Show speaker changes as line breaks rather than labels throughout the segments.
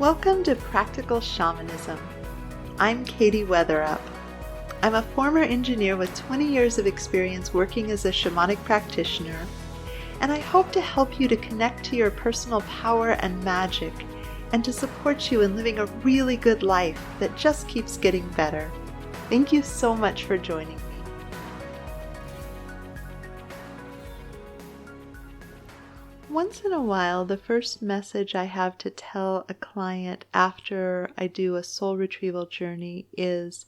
Welcome to Practical Shamanism. I'm Katie Weatherup. I'm a former engineer with 20 years of experience working as a shamanic practitioner, and I hope to help you to connect to your personal power and magic, and to support you in living a really good life that just keeps getting better. Thank you so much for joining me. Once in a while, the first message I have to tell a client after I do a soul retrieval journey is,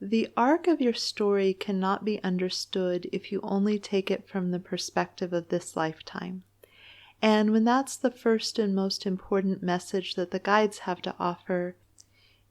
the arc of your story cannot be understood if you only take it from the perspective of this lifetime. And when that's the first and most important message that the guides have to offer,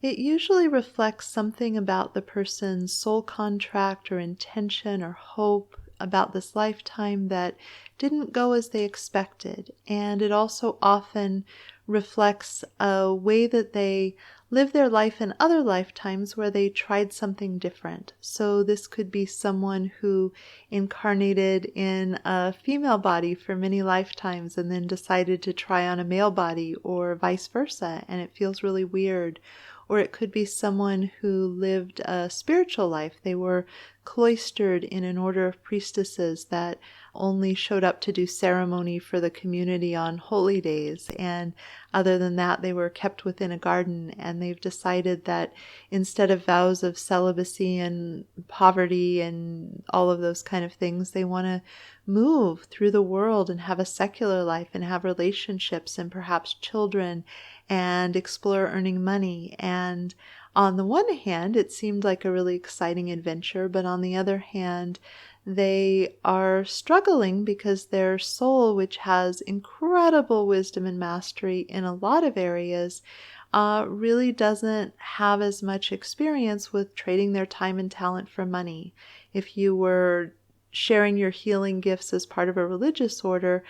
it usually reflects something about the person's soul contract or intention or hope about this lifetime that didn't go as they expected. And it also often reflects a way that they live their life in other lifetimes where they tried something different. So this could be someone who incarnated in a female body for many lifetimes and then decided to try on a male body, or vice versa, and it feels really weird. Or it could be someone who lived a spiritual life. They were cloistered in an order of priestesses that only showed up to do ceremony for the community on holy days. And other than that, they were kept within a garden. And they've decided that instead of vows of celibacy and poverty and all of those kind of things, they want to move through the world and have a secular life and have relationships and perhaps children and explore earning money. And on the one hand, it seemed like a really exciting adventure, but on the other hand, they are struggling because their soul, which has incredible wisdom and mastery in a lot of areas, really doesn't have as much experience with trading their time and talent for money. If you were sharing your healing gifts as part of a religious order,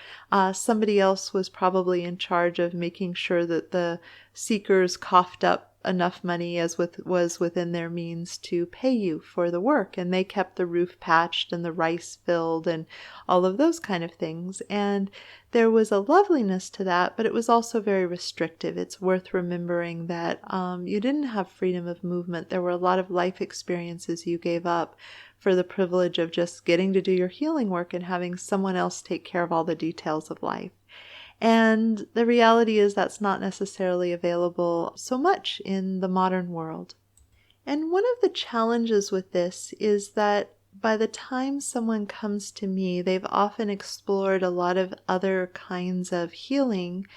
somebody else was probably in charge of making sure that the seekers coughed up enough money as was within their means to pay you for the work, and they kept the roof patched and the rice filled and all of those kind of things. And there was a loveliness to that, but it was also very restrictive. It's worth remembering that you didn't have freedom of movement. There were a lot of life experiences you gave up for the privilege of just getting to do your healing work and having someone else take care of all the details of life. And the reality is that's not necessarily available so much in the modern world. And one of the challenges with this is that by the time someone comes to me, they've often explored a lot of other kinds of healing,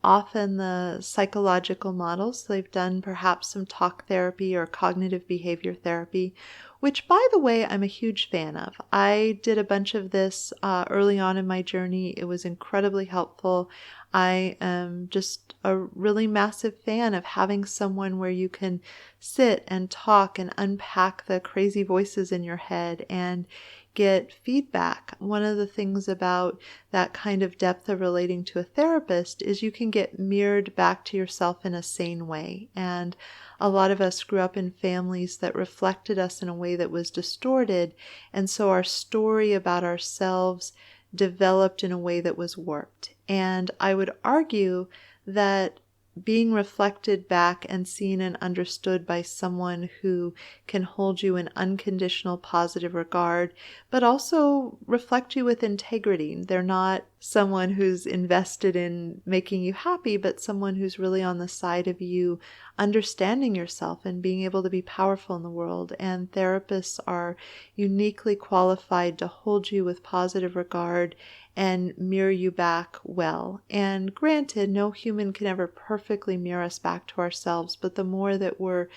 often the psychological models. They've done perhaps some talk therapy or cognitive behavior therapy, which, by the way, I'm a huge fan of. I did a bunch of this early on in my journey. It was incredibly helpful. I am just a really massive fan of having someone where you can sit and talk and unpack the crazy voices in your head and get feedback. One of the things about that kind of depth of relating to a therapist is you can get mirrored back to yourself in a sane way. And a lot of us grew up in families that reflected us in a way that was distorted, and so our story about ourselves developed in a way that was warped. And I would argue that being reflected back and seen and understood by someone who can hold you in unconditional positive regard, but also reflect you with integrity. They're not someone who's invested in making you happy, but someone who's really on the side of you understanding yourself and being able to be powerful in the world. And therapists are uniquely qualified to hold you with positive regard and mirror you back well. And granted, no human can ever perfectly mirror us back to ourselves, but the more that we're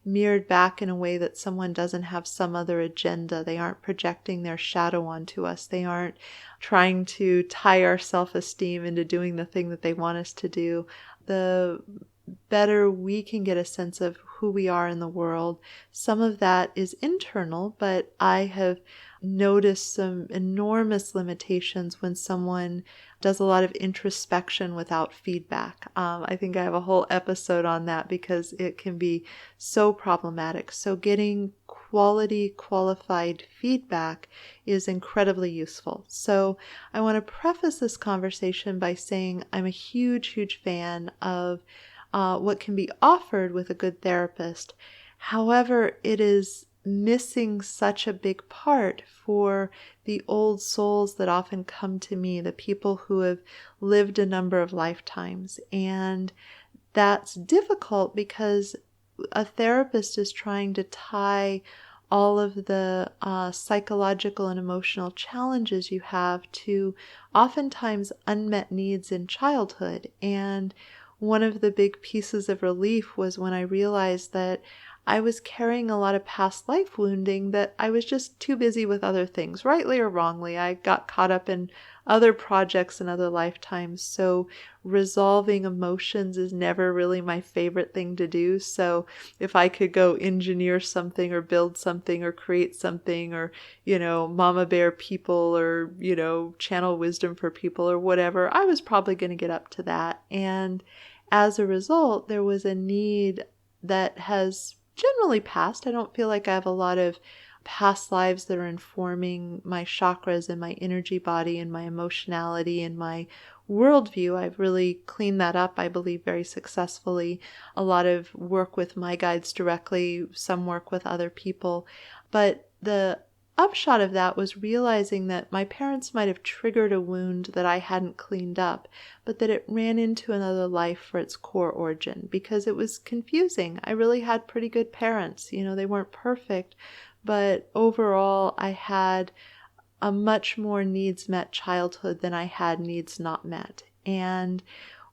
mirrored back in a way that someone doesn't have some other agenda, they aren't projecting their shadow onto us, they aren't trying to tie our self-esteem into doing the thing that they want us to do, the better we can get a sense of who we are in the world. Some of that is internal, but I have noticed some enormous limitations when someone does a lot of introspection without feedback. I think I have a whole episode on that because it can be so problematic. So getting quality, qualified feedback is incredibly useful. So I want to preface this conversation by saying I'm a huge, huge fan of what can be offered with a good therapist. However, it is missing such a big part for the old souls that often come to me, the people who have lived a number of lifetimes. And that's difficult because a therapist is trying to tie all of the psychological and emotional challenges you have to oftentimes unmet needs in childhood. And one of the big pieces of relief was when I realized that I was carrying a lot of past life wounding that I was just too busy with other things, rightly or wrongly. I got caught up in other projects and other lifetimes. So resolving emotions is never really my favorite thing to do. So if I could go engineer something or build something or create something or, mama bear people or, channel wisdom for people or whatever, I was probably going to get up to that. And as a result, there was a need that has generally passed. I don't feel like I have a lot of past lives that are informing my chakras and my energy body and my emotionality and my worldview. I've really cleaned that up, I believe, very successfully. A lot of work with my guides directly, some work with other people. But the upshot of that was realizing that my parents might have triggered a wound that I hadn't cleaned up, but that it ran into another life for its core origin because it was confusing. I really had pretty good parents. They weren't perfect, but overall I had a much more needs met childhood than I had needs not met. And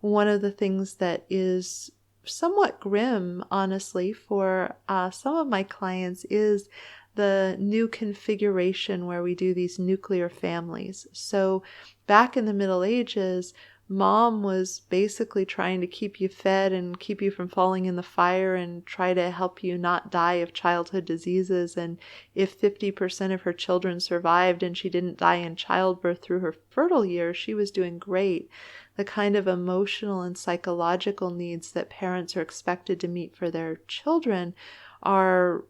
one of the things that is somewhat grim, honestly, for some of my clients is the new configuration where we do these nuclear families. So back in the Middle Ages, mom was basically trying to keep you fed and keep you from falling in the fire and try to help you not die of childhood diseases. And if 50% of her children survived and she didn't die in childbirth through her fertile years, she was doing great. The kind of emotional and psychological needs that parents are expected to meet for their children are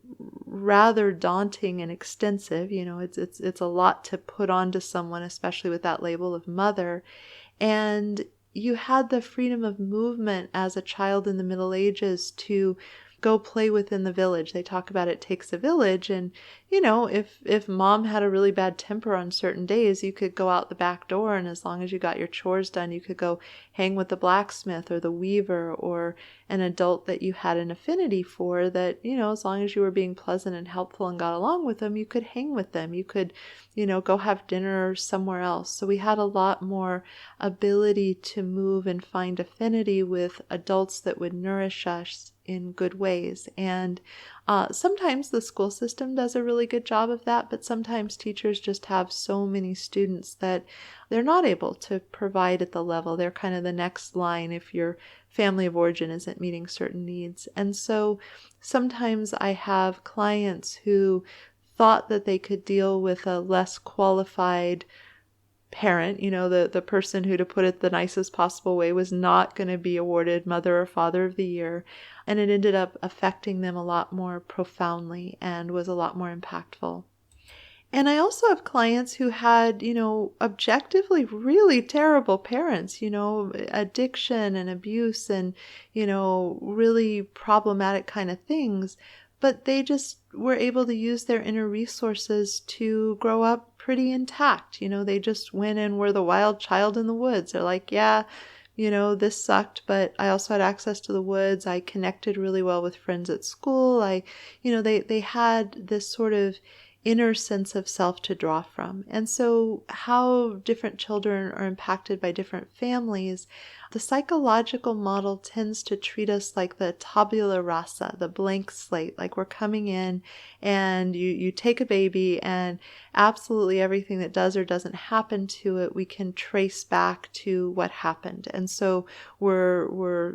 rather daunting and extensive. It's a lot to put onto someone, especially with that label of mother. And you had the freedom of movement as a child in the Middle Ages to go play within the village. They talk about it takes a village. And, if mom had a really bad temper on certain days, you could go out the back door. And as long as you got your chores done, you could go hang with the blacksmith or the weaver or an adult that you had an affinity for that, as long as you were being pleasant and helpful and got along with them, you could hang with them. You could, go have dinner somewhere else. So we had a lot more ability to move and find affinity with adults that would nourish us in good ways. And sometimes the school system does a really good job of that, but sometimes teachers just have so many students that they're not able to provide at the level. They're kind of the next line if your family of origin isn't meeting certain needs. And so sometimes I have clients who thought that they could deal with a less qualified parent, the person who, to put it the nicest possible way, was not going to be awarded Mother or Father of the Year. And it ended up affecting them a lot more profoundly and was a lot more impactful. And I also have clients who had, objectively really terrible parents, addiction and abuse and, really problematic kind of things. But they just were able to use their inner resources to grow up pretty intact. They just went and were the wild child in the woods. They're like, yeah, this sucked, but I also had access to the woods. I connected really well with friends at school. They had this sort of inner sense of self to draw from. And so how different children are impacted by different families, the psychological model tends to treat us like the tabula rasa, the blank slate, like we're coming in and you take a baby and absolutely everything that does or doesn't happen to it, we can trace back to what happened. And so we're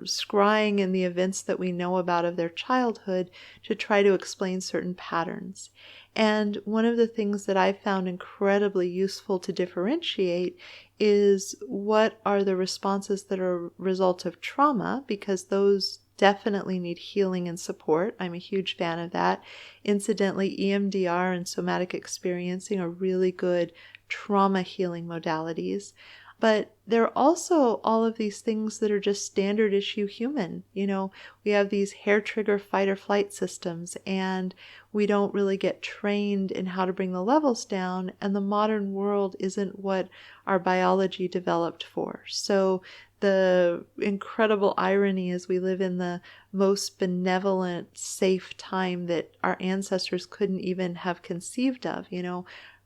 scrying in the events that we know about of their childhood to try to explain certain patterns. And one of the things that I found incredibly useful to differentiate is what are the responses that are a result of trauma, because those definitely need healing and support. I'm a huge fan of that. Incidentally, EMDR and somatic experiencing are really good trauma healing modalities. But there are also all of these things that are just standard issue human. We have these hair trigger fight or flight systems, and we don't really get trained in how to bring the levels down, and the modern world isn't what our biology developed for. So the incredible irony is we live in the most benevolent, safe time that our ancestors couldn't even have conceived of.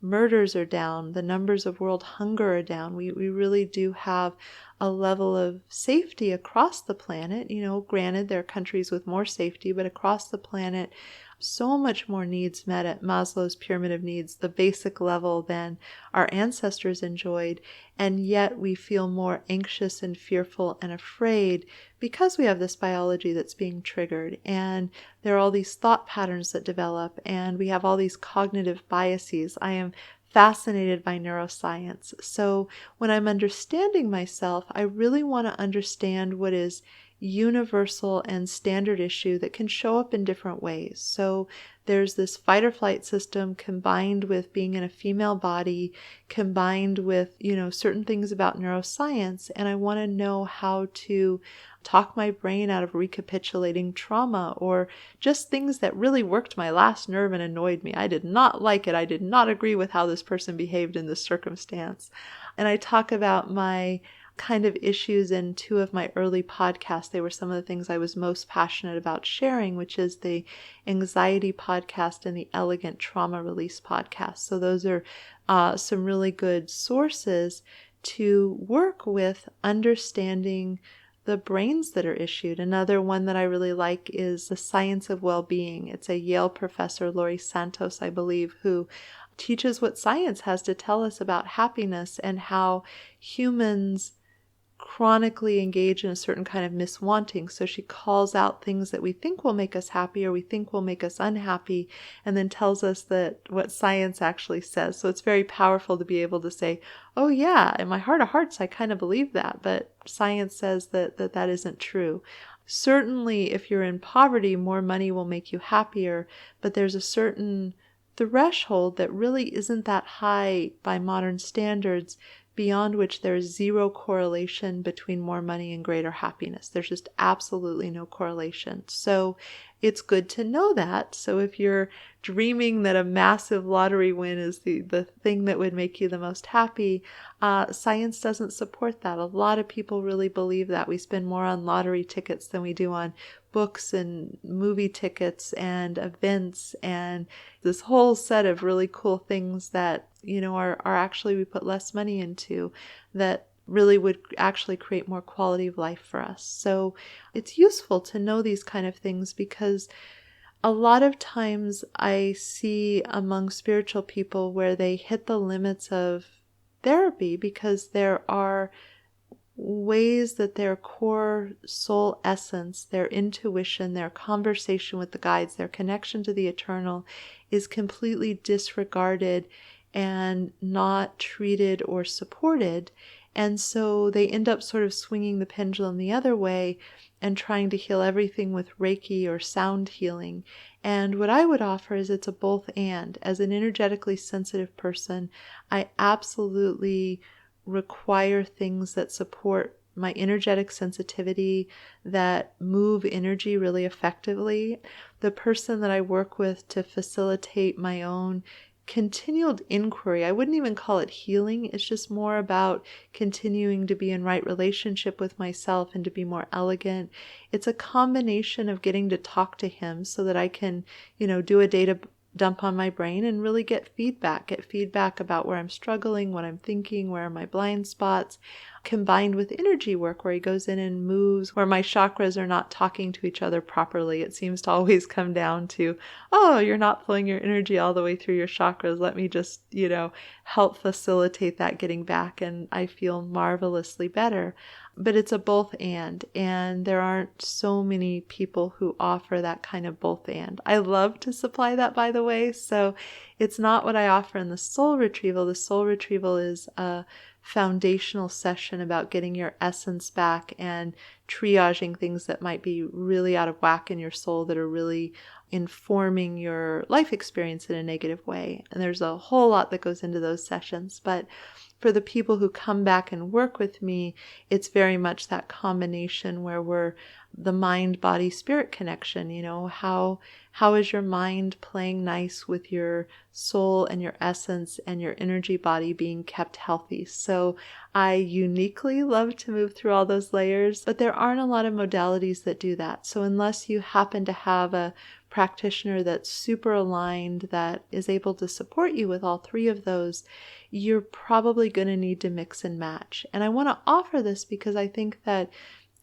Murders are down, the numbers of world hunger are down. We really do have a level of safety across the planet. Granted, there are countries with more safety, but across the planet, so much more needs met at Maslow's pyramid of needs, the basic level, than our ancestors enjoyed. And yet we feel more anxious and fearful and afraid because we have this biology that's being triggered. And there are all these thought patterns that develop, and we have all these cognitive biases. I am fascinated by neuroscience. So when I'm understanding myself, I really want to understand what is universal and standard issue that can show up in different ways. So there's this fight or flight system combined with being in a female body, combined with, certain things about neuroscience. And I want to know how to talk my brain out of recapitulating trauma, or just things that really worked my last nerve and annoyed me. I did not like it. I did not agree with how this person behaved in this circumstance. And I talk about my kind of issues in two of my early podcasts. They were some of the things I was most passionate about sharing, which is the anxiety podcast and the elegant trauma release podcast. So those are some really good sources to work with understanding the brains that are issued. Another one that I really like is The Science of Well-Being. It's a Yale professor, Laurie Santos, I believe, who teaches what science has to tell us about happiness and how humans chronically engage in a certain kind of miswanting. So she calls out things that we think will make us happy or we think will make us unhappy, and then tells us that what science actually says. So it's very powerful to be able to say, oh yeah, in my heart of hearts, I kind of believe that, but science says that isn't true. Certainly, if you're in poverty, more money will make you happier, but there's a certain threshold that really isn't that high by modern standards, beyond which there is zero correlation between more money and greater happiness. There's just absolutely no correlation. So it's good to know that. So if you're dreaming that a massive lottery win is the thing that would make you the most happy, science doesn't support that. A lot of people really believe that. We spend more on lottery tickets than we do on books and movie tickets and events and this whole set of really cool things that, are actually we put less money into, that really would actually create more quality of life for us. So it's useful to know these kind of things, because a lot of times I see among spiritual people where they hit the limits of therapy because there are ways that their core soul essence, their intuition, their conversation with the guides, their connection to the eternal is completely disregarded and not treated or supported. And so they end up sort of swinging the pendulum the other way and trying to heal everything with Reiki or sound healing. And what I would offer is it's a both and. As an energetically sensitive person, I absolutely require things that support my energetic sensitivity, that move energy really effectively. The person that I work with to facilitate my own continued inquiry, I wouldn't even call it healing. It's just more about continuing to be in right relationship with myself and to be more elegant. It's a combination of getting to talk to him so that I can, do a data dump on my brain and really get feedback about where I'm struggling, what I'm thinking, where are my blind spots, combined with energy work where he goes in and moves where my chakras are not talking to each other properly. It seems to always come down to, oh, you're not flowing your energy all the way through your chakras. Let me just, help facilitate that getting back, and I feel marvelously better. But it's a both and there aren't so many people who offer that kind of both and. I love to supply that, by the way, so it's not what I offer in the soul retrieval. The soul retrieval is a foundational session about getting your essence back and triaging things that might be really out of whack in your soul that are really informing your life experience in a negative way. And there's a whole lot that goes into those sessions. But for the people who come back and work with me, it's very much that combination where we're the mind, body, spirit connection. How is your mind playing nice with your soul and your essence and your energy body being kept healthy? So I uniquely love to move through all those layers, but there aren't a lot of modalities that do that. So unless you happen to have a practitioner that's super aligned, that is able to support you with all three of those, you're probably going to need to mix and match. And I want to offer this because I think that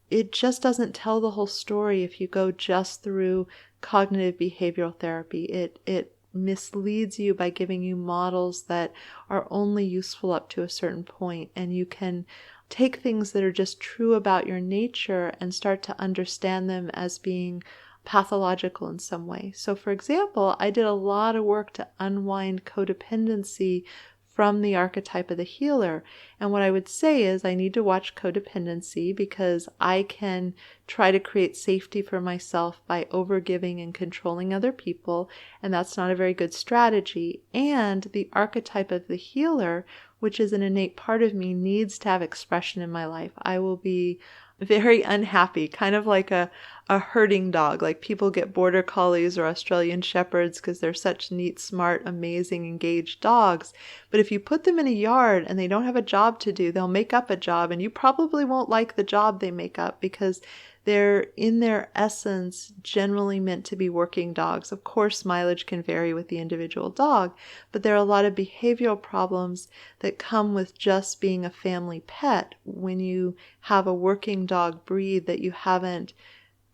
it just doesn't tell the whole story if you go just through cognitive behavioral therapy. It misleads you by giving you models that are only useful up to a certain point, and you can take things that are just true about your nature and start to understand them as being pathological in some way. So for example, I did a lot of work to unwind codependency from the archetype of the healer. And what I would say is I need to watch codependency because I can try to create safety for myself by overgiving and controlling other people, and that's not a very good strategy. And the archetype of the healer, which is an innate part of me, needs to have expression in my life. I will be very unhappy, kind of like a herding dog. Like people get border collies or Australian shepherds because they're such neat, smart, amazing, engaged dogs. But if you put them in a yard and they don't have a job to do, they'll make up a job, and you probably won't like the job they make up because they're in their essence generally meant to be working dogs. Of course, mileage can vary with the individual dog, but there are a lot of behavioral problems that come with just being a family pet when you have a working dog breed that you haven't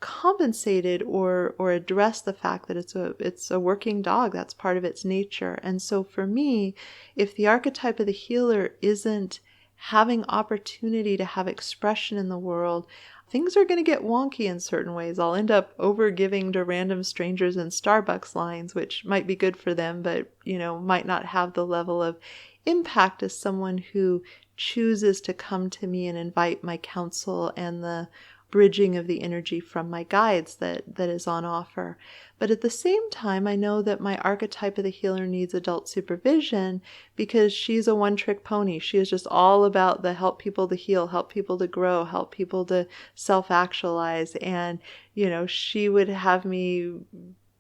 compensated or addressed the fact that it's a working dog. That's part of its nature. And so for me, if the archetype of the healer isn't having opportunity to have expression in the world, things are going to get wonky in certain ways. I'll end up over giving to random strangers in Starbucks lines, which might be good for them, but might not have the level of impact as someone who chooses to come to me and invite my counsel and the bridging of the energy from my guides that is on offer. But at the same time, I know that my archetype of the healer needs adult supervision because she's a one-trick pony. She is just all about the help people to heal, help people to grow, help people to self-actualize. And, she would have me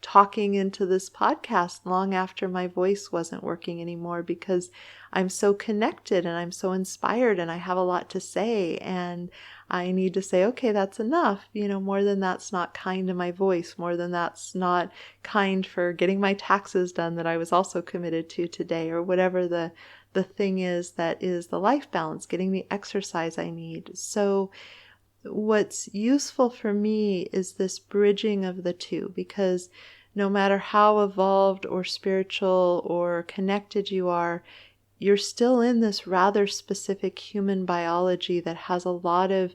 talking into this podcast long after my voice wasn't working anymore because I'm so connected and I'm so inspired and I have a lot to say, and I need to say, okay, that's enough. More than that's not kind to my voice, more than that's not kind for getting my taxes done that I was also committed to today, or whatever the thing is that is the life balance, getting the exercise I need. So what's useful for me is this bridging of the two, because no matter how evolved or spiritual or connected you are, you're still in this rather specific human biology that has a lot of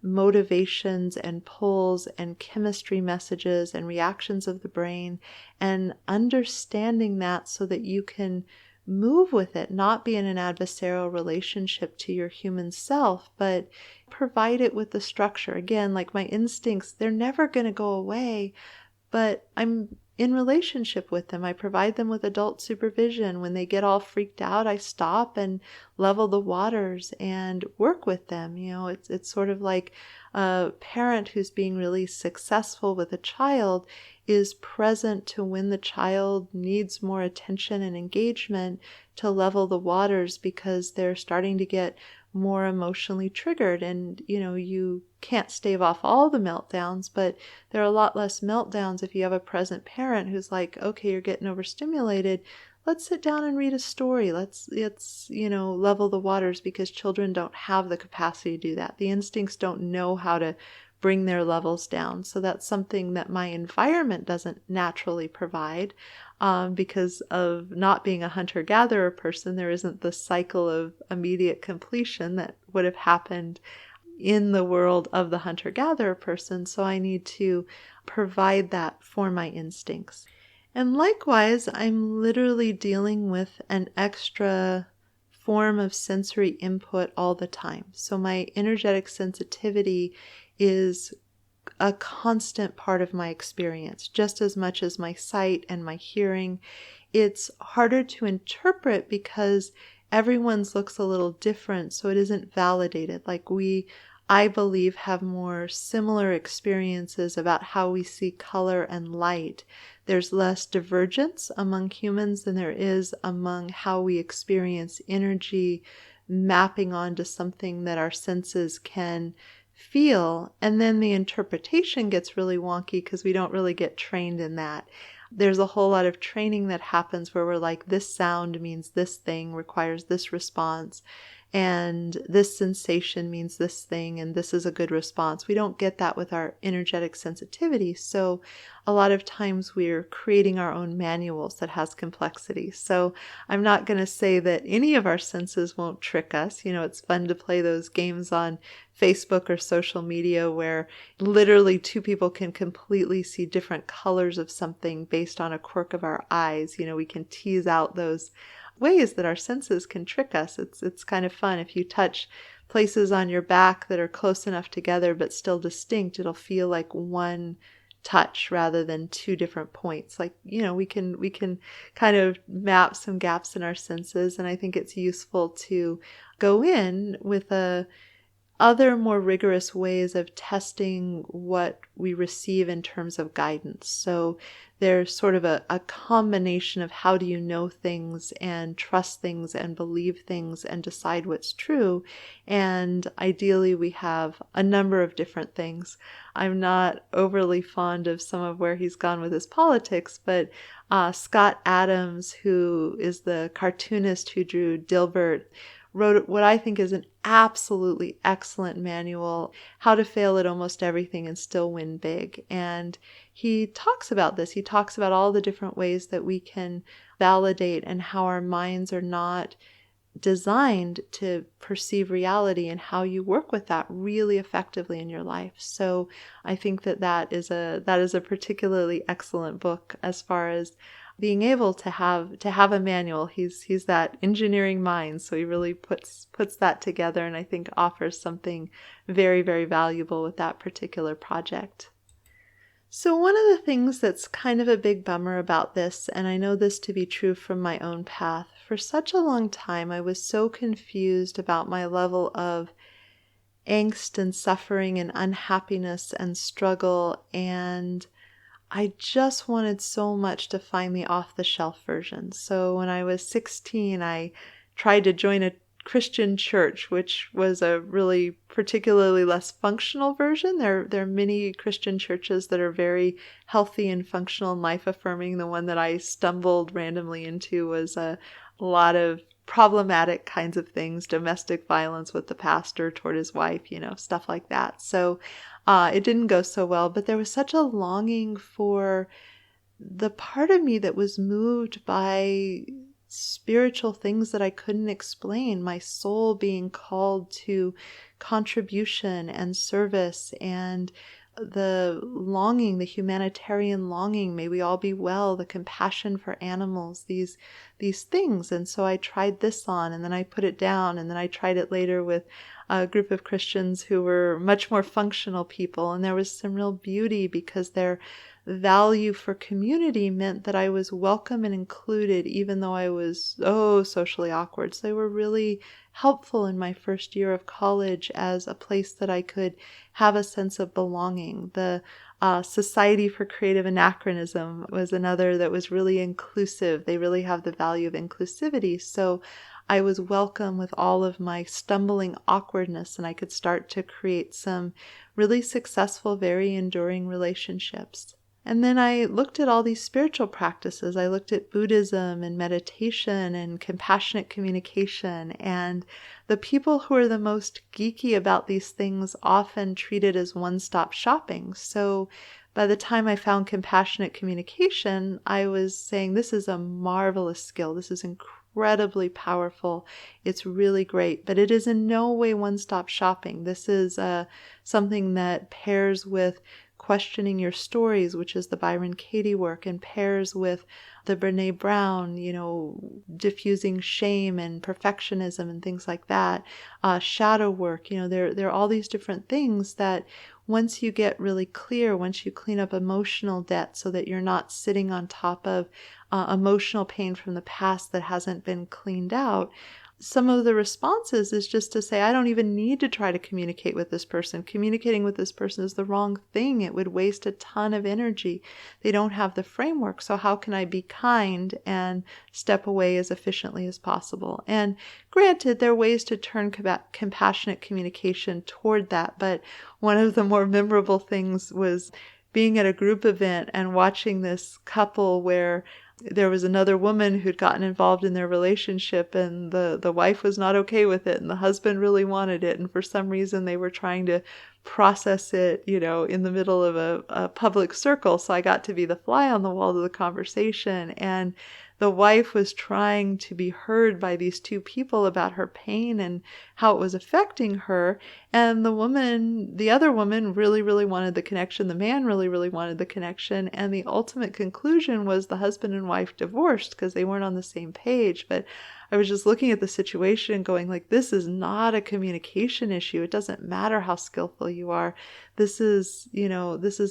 motivations and pulls and chemistry messages and reactions of the brain, and understanding that so that you can move with it, not be in an adversarial relationship to your human self, but provide it with the structure. Again, like my instincts, they're never going to go away, but I'm in relationship with them. I provide them with adult supervision. When they get all freaked out, I stop and level the waters and work with them. It's sort of like a parent who's being really successful with a child is present to when the child needs more attention and engagement to level the waters because they're starting to get more emotionally triggered. And you can't stave off all the meltdowns, but there are a lot less meltdowns if you have a present parent who's like, okay, you're getting overstimulated, let's sit down and read a story, let's level the waters, because children don't have the capacity to do that. The instincts don't know how to bring their levels down. So that's something that my environment doesn't naturally provide. Because of not being a hunter-gatherer person, there isn't the cycle of immediate completion that would have happened in the world of the hunter-gatherer person. So I need to provide that for my instincts. And likewise, I'm literally dealing with an extra form of sensory input all the time. So my energetic sensitivity is a constant part of my experience, just as much as my sight and my hearing. It's harder to interpret because everyone's looks a little different, so it isn't validated. Like I believe, have more similar experiences about how we see color and light. There's less divergence among humans than there is among how we experience energy mapping onto something that our senses can feel. And then the interpretation gets really wonky because we don't really get trained in that. There's a whole lot of training that happens where we're like, this sound means this thing, requires this response, and this sensation means this thing, and this is a good response. We don't get that with our energetic sensitivity. So a lot of times we're creating our own manuals that has complexity. So I'm not going to say that any of our senses won't trick us. It's fun to play those games on Facebook or social media where literally two people can completely see different colors of something based on a quirk of our eyes. We can tease out those ways that our senses can trick us. It's kind of fun. If you touch places on your back that are close enough together but still distinct, it'll feel like one touch rather than two different points. Like, we can kind of map some gaps in our senses, and I think it's useful to go in with other more rigorous ways of testing what we receive in terms of guidance. So there's sort of a combination of how do you know things and trust things and believe things and decide what's true. And ideally we have a number of different things. I'm not overly fond of some of where he's gone with his politics, but Scott Adams, who is the cartoonist who drew Dilbert, wrote what I think is an absolutely excellent manual, How to Fail at Almost Everything and Still Win Big. And he talks about this. He talks about all the different ways that we can validate and how our minds are not designed to perceive reality and how you work with that really effectively in your life. So I think that is a particularly excellent book as far as being able to have a manual. He's that engineering mind, so he really puts that together, and I think offers something very, very valuable with that particular project. So one of the things that's kind of a big bummer about this, and I know this to be true from my own path, for such a long time I was so confused about my level of angst and suffering and unhappiness and struggle, and I just wanted so much to find the off-the-shelf version. So when I was 16, I tried to join a Christian church, which was a really particularly less functional version. There are many Christian churches that are very healthy and functional and life-affirming. The one that I stumbled randomly into was a lot of problematic kinds of things, domestic violence with the pastor toward his wife, stuff like that. So it didn't go so well, but there was such a longing for the part of me that was moved by spiritual things that I couldn't explain, my soul being called to contribution and service, and the longing, the humanitarian longing, may we all be well, the compassion for animals, these things. And so I tried this on, and then I put it down, and then I tried it later with a group of Christians who were much more functional people, and there was some real beauty because their value for community meant that I was welcome and included even though I was socially awkward. So they were really helpful in my first year of college as a place that I could have a sense of belonging. The Society for Creative Anachronism was another that was really inclusive. They really have the value of inclusivity. So I was welcome with all of my stumbling awkwardness, and I could start to create some really successful, very enduring relationships. And then I looked at all these spiritual practices. I looked at Buddhism and meditation and compassionate communication, and the people who are the most geeky about these things often treat it as one-stop shopping. So by the time I found compassionate communication, I was saying, this is a marvelous skill. This is incredibly powerful. It's really great, but it is in no way one-stop shopping. This is something that pairs with questioning your stories, which is the Byron Katie work, and pairs with the Brene Brown, diffusing shame and perfectionism and things like that. Shadow work, there are all these different things that once you get really clear, once you clean up emotional debt so that you're not sitting on top of emotional pain from the past that hasn't been cleaned out, some of the responses is just to say, I don't even need to try to communicate with this person. Communicating with this person is the wrong thing. It would waste a ton of energy. They don't have the framework. So how can I be kind and step away as efficiently as possible? And granted, there are ways to turn compassionate communication toward that. But one of the more memorable things was being at a group event and watching this couple where there was another woman who'd gotten involved in their relationship, and the wife was not okay with it, and the husband really wanted it, and for some reason they were trying to process it, in the middle of a public circle. So I got to be the fly on the wall of the conversation, and the wife was trying to be heard by these two people about her pain and how it was affecting her. And the other woman really, really wanted the connection. The man really, really wanted the connection. And the ultimate conclusion was the husband and wife divorced because they weren't on the same page. But I was just looking at the situation going like, this is not a communication issue. It doesn't matter how skillful you are. This is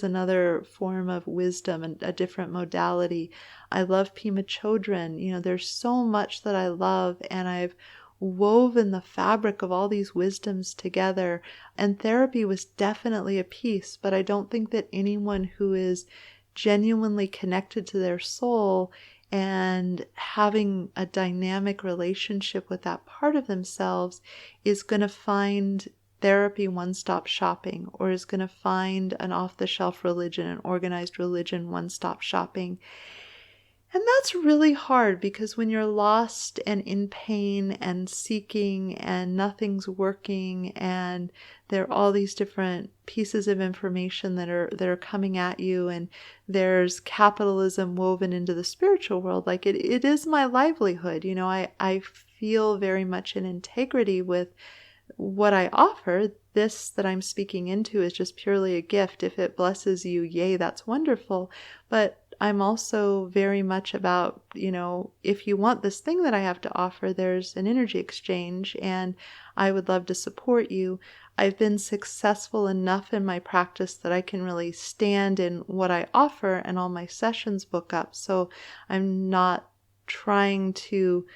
another form of wisdom and a different modality. I love Pema Chodron. There's so much that I love, and I've woven the fabric of all these wisdoms together. And therapy was definitely a piece, but I don't think that anyone who is genuinely connected to their soul and having a dynamic relationship with that part of themselves is going to find therapy one-stop shopping, or is going to find an off-the-shelf religion, an organized religion one-stop shopping. And that's really hard, because when you're lost and in pain and seeking and nothing's working and there are all these different pieces of information that are coming at you, and there's capitalism woven into the spiritual world, like it is my livelihood. I feel very much in integrity with what I offer. This that I'm speaking into is just purely a gift. If it blesses you, yay, that's wonderful. But I'm also very much about, if you want this thing that I have to offer, there's an energy exchange, and I would love to support you. I've been successful enough in my practice that I can really stand in what I offer, and all my sessions book up. So I'm not trying to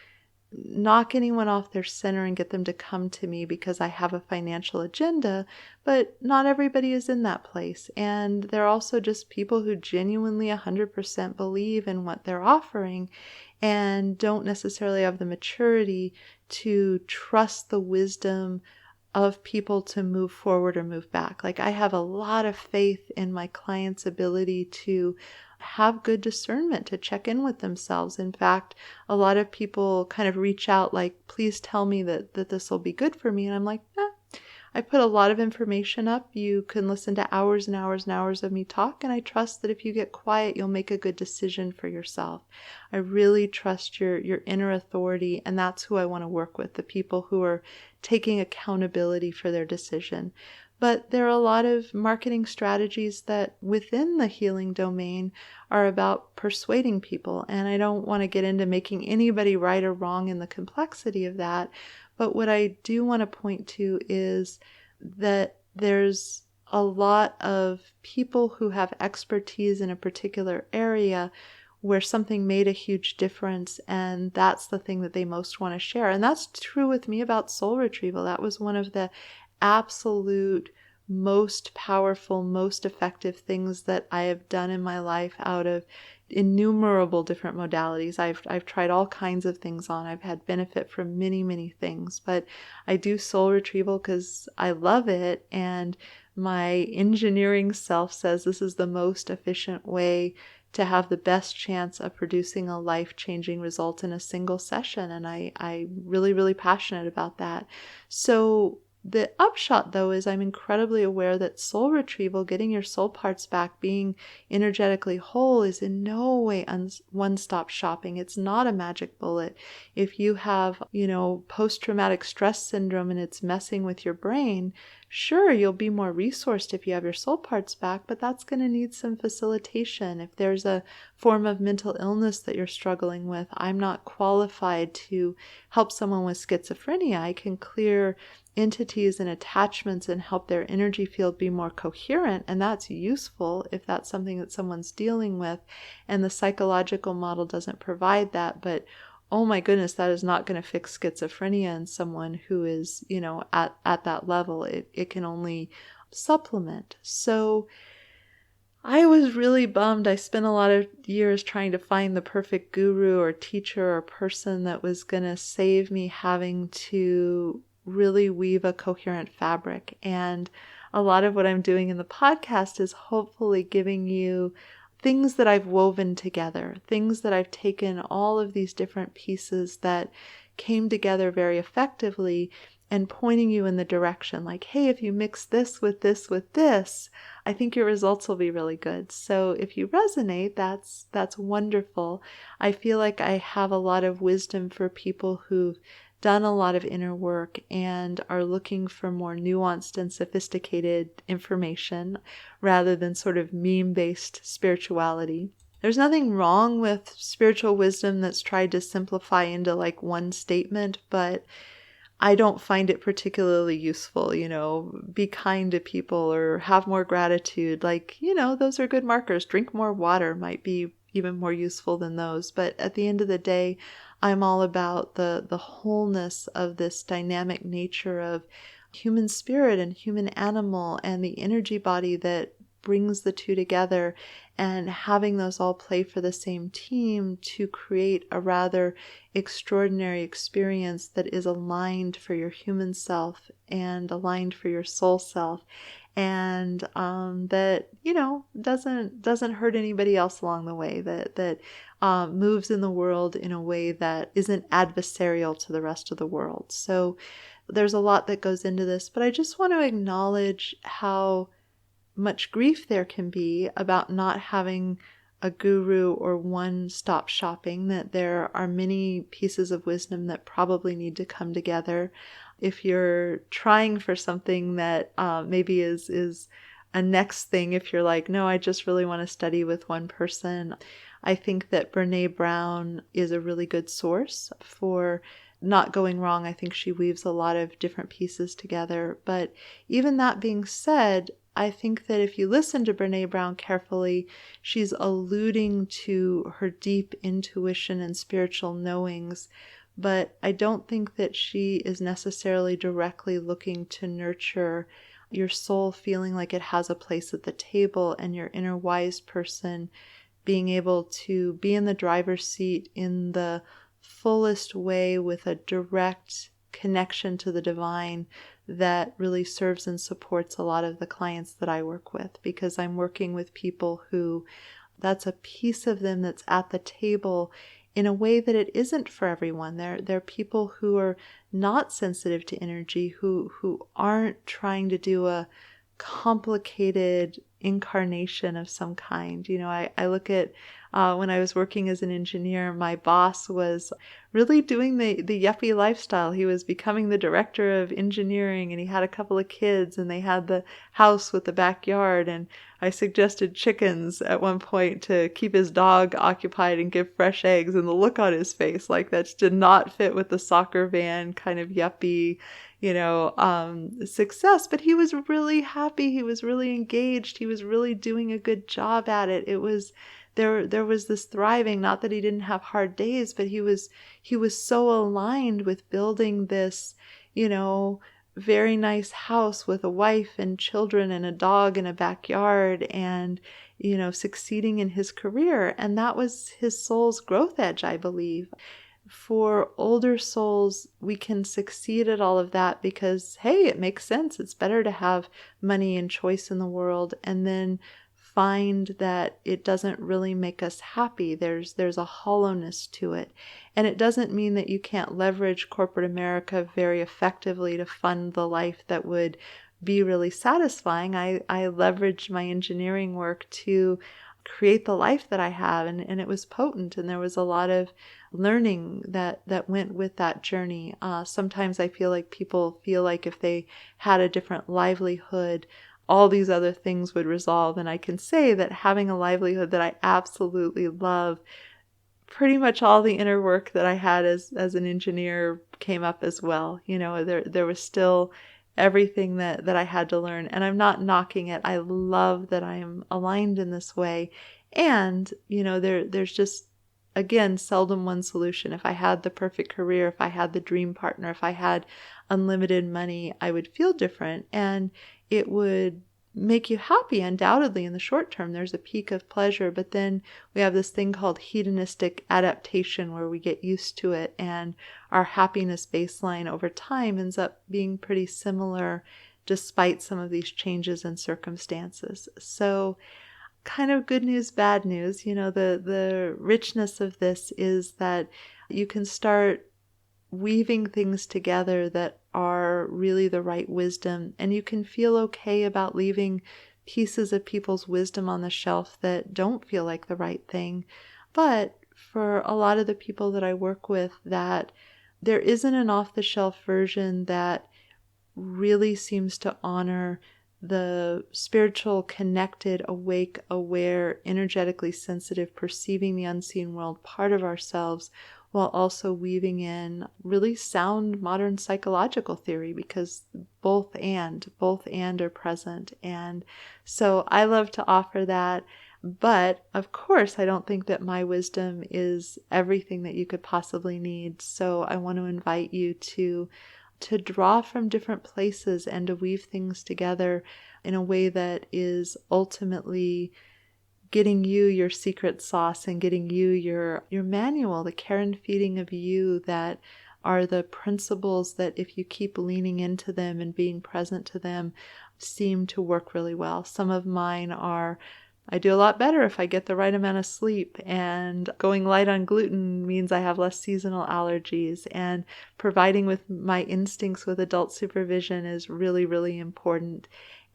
knock anyone off their center and get them to come to me because I have a financial agenda, but not everybody is in that place. And they're also just people who genuinely 100% believe in what they're offering and don't necessarily have the maturity to trust the wisdom of people to move forward or move back. Like, I have a lot of faith in my clients' ability to have good discernment, to check in with themselves. In fact, a lot of people kind of reach out like, please tell me that this will be good for me. And I'm like, I put a lot of information up. You can listen to hours and hours and hours of me talk, and I trust that if you get quiet, you'll make a good decision for yourself. I really trust your inner authority, and that's who I want to work with, the people who are taking accountability for their decision. But there are a lot of marketing strategies that within the healing domain are about persuading people. And I don't want to get into making anybody right or wrong in the complexity of that. But what I do want to point to is that there's a lot of people who have expertise in a particular area where something made a huge difference, and that's the thing that they most want to share. And that's true with me about soul retrieval. That was one of the absolute most powerful, most effective things that I have done in my life out of innumerable different modalities. I've tried all kinds of things on. I've had benefit from many, many things, but I do soul retrieval because I love it, and my engineering self says this is the most efficient way to have the best chance of producing a life-changing result in a single session, and I'm really, really passionate about that. So The upshot, though, is I'm incredibly aware that soul retrieval, getting your soul parts back, being energetically whole, is in no way one-stop shopping. It's not a magic bullet. If you have, post-traumatic stress syndrome and it's messing with your brain, sure, you'll be more resourced if you have your soul parts back, but that's going to need some facilitation. If there's a form of mental illness that you're struggling with, I'm not qualified to help someone with schizophrenia. I can clear entities and attachments and help their energy field be more coherent, and that's useful if that's something that someone's dealing with, and the psychological model doesn't provide that. But oh my goodness, that is not going to fix schizophrenia in someone who is, at that level. It can only supplement. So I was really bummed. I spent a lot of years trying to find the perfect guru or teacher or person that was going to save me having to really weave a coherent fabric. And a lot of what I'm doing in the podcast is hopefully giving you things that I've woven together, things that I've taken all of these different pieces that came together very effectively and pointing you in the direction like, hey, if you mix this with this with this, I think your results will be really good. So if you resonate, that's wonderful. I feel like I have a lot of wisdom for people who've done a lot of inner work and are looking for more nuanced and sophisticated information rather than sort of meme-based spirituality. There's nothing wrong with spiritual wisdom that's tried to simplify into like one statement, but I don't find it particularly useful, be kind to people or have more gratitude. Like, those are good markers. Drink more water might be even more useful than those. But at the end of the day, I'm all about the wholeness of this dynamic nature of human spirit and human animal and the energy body that brings the two together, and having those all play for the same team to create a rather extraordinary experience that is aligned for your human self and aligned for your soul self, and that doesn't hurt anybody else along the way, that moves in the world in a way that isn't adversarial to the rest of the world. So there's a lot that goes into this, but I just want to acknowledge how much grief there can be about not having a guru or one-stop shopping, that there are many pieces of wisdom that probably need to come together. If you're trying for something that maybe is a next thing, if you're like, no, I just really want to study with one person, I think that Brené Brown is a really good source for not going wrong. I think she weaves a lot of different pieces together. But even that being said, I think that if you listen to Brené Brown carefully, she's alluding to her deep intuition and spiritual knowings, but I don't think that she is necessarily directly looking to nurture your soul feeling like it has a place at the table, and your inner wise person being able to be in the driver's seat in the fullest way with a direct connection to the divine that really serves and supports a lot of the clients that I work with, because I'm working with people who that's a piece of them that's at the table in a way that it isn't for everyone. They're people who are not sensitive to energy, who aren't trying to do a complicated incarnation of some kind. I look at when I was working as an engineer, my boss was really doing the yuppie lifestyle. He was becoming the director of engineering, and he had a couple of kids, and they had the house with the backyard, and I suggested chickens at one point to keep his dog occupied and give fresh eggs, and the look on his face, like that did not fit with the soccer van kind of yuppie success. But he was really happy. He was really engaged. He was really doing a good job at it. It was there was this thriving, not that he didn't have hard days, but he was so aligned with building this, very nice house with a wife and children and a dog in a backyard, and, succeeding in his career. And that was his soul's growth edge, I believe. For older souls, we can succeed at all of that because, hey, it makes sense. It's better to have money and choice in the world. And then find that it doesn't really make us happy. There's a hollowness to it. And it doesn't mean that you can't leverage corporate America very effectively to fund the life that would be really satisfying. I leveraged my engineering work to create the life that I have, and it was potent, and there was a lot of learning that went with that journey. Sometimes I feel like people feel like if they had a different livelihood, all these other things would resolve. And I can say that having a livelihood that I absolutely love, pretty much all the inner work that I had as an engineer came up as well. There was still everything that I had to learn, and I'm not knocking it. I love that I am aligned in this way. And, there's just, again, seldom one solution. If I had the perfect career, if I had the dream partner, if I had unlimited money, I would feel different, and it would make you happy. Undoubtedly, in the short term, there's a peak of pleasure, but then we have this thing called hedonistic adaptation where we get used to it, and our happiness baseline over time ends up being pretty similar despite some of these changes in circumstances. So kind of good news, bad news. The richness of this is that you can start weaving things together that are really the right wisdom, and you can feel okay about leaving pieces of people's wisdom on the shelf that don't feel like the right thing. But for a lot of the people that I work with, that there isn't an off-the-shelf version that really seems to honor the spiritual, connected, awake, aware, energetically sensitive, perceiving the unseen world part of ourselves, while also weaving in really sound modern psychological theory, because both and are present. And so I love to offer that. But of course, I don't think that my wisdom is everything that you could possibly need. So I want to invite you to draw from different places and to weave things together in a way that is ultimately getting you your secret sauce and getting you your manual, the care and feeding of you, that are the principles that, if you keep leaning into them and being present to them, seem to work really well. Some of mine are, I do a lot better if I get the right amount of sleep, and going light on gluten means I have less seasonal allergies, and providing with my instincts with adult supervision is really, really important.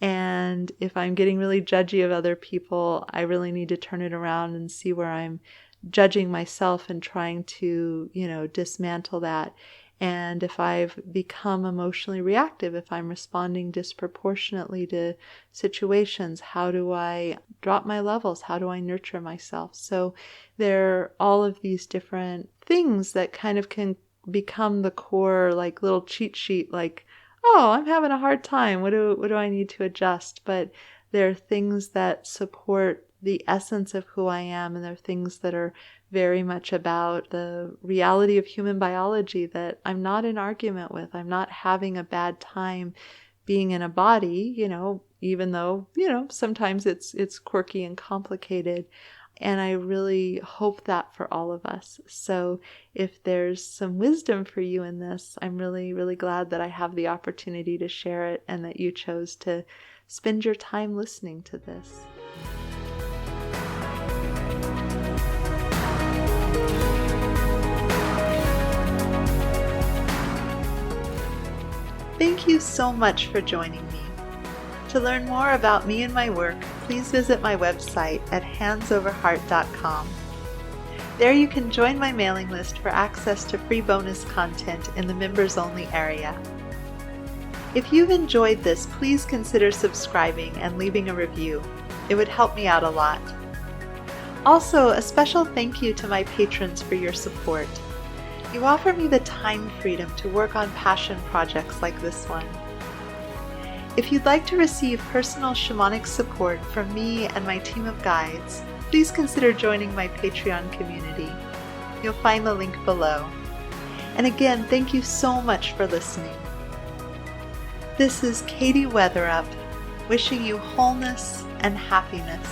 And if I'm getting really judgy of other people, I really need to turn it around and see where I'm judging myself and trying to, dismantle that. And if I've become emotionally reactive, if I'm responding disproportionately to situations, how do I drop my levels? How do I nurture myself? So there are all of these different things that kind of can become the core, like little cheat sheet, like, oh, I'm having a hard time. What do I need to adjust? But there are things that support the essence of who I am, and there are things that are very much about the reality of human biology that I'm not in argument with. I'm not having a bad time being in a body, even though, sometimes it's quirky and complicated. And I really hope that for all of us. So if there's some wisdom for you in this, I'm really, really glad that I have the opportunity to share it, and that you chose to spend your time listening to this. Thank you so much for joining me. To learn more about me and my work, please visit my website at handsoverheart.com. There you can join my mailing list for access to free bonus content in the members-only area. If you've enjoyed this, please consider subscribing and leaving a review. It would help me out a lot. Also, a special thank you to my patrons for your support. You offer me the time freedom to work on passion projects like this one. If you'd like to receive personal shamanic support from me and my team of guides, please consider joining my Patreon community. You'll find the link below. And again, thank you so much for listening. This is Katie Weatherup, wishing you wholeness and happiness.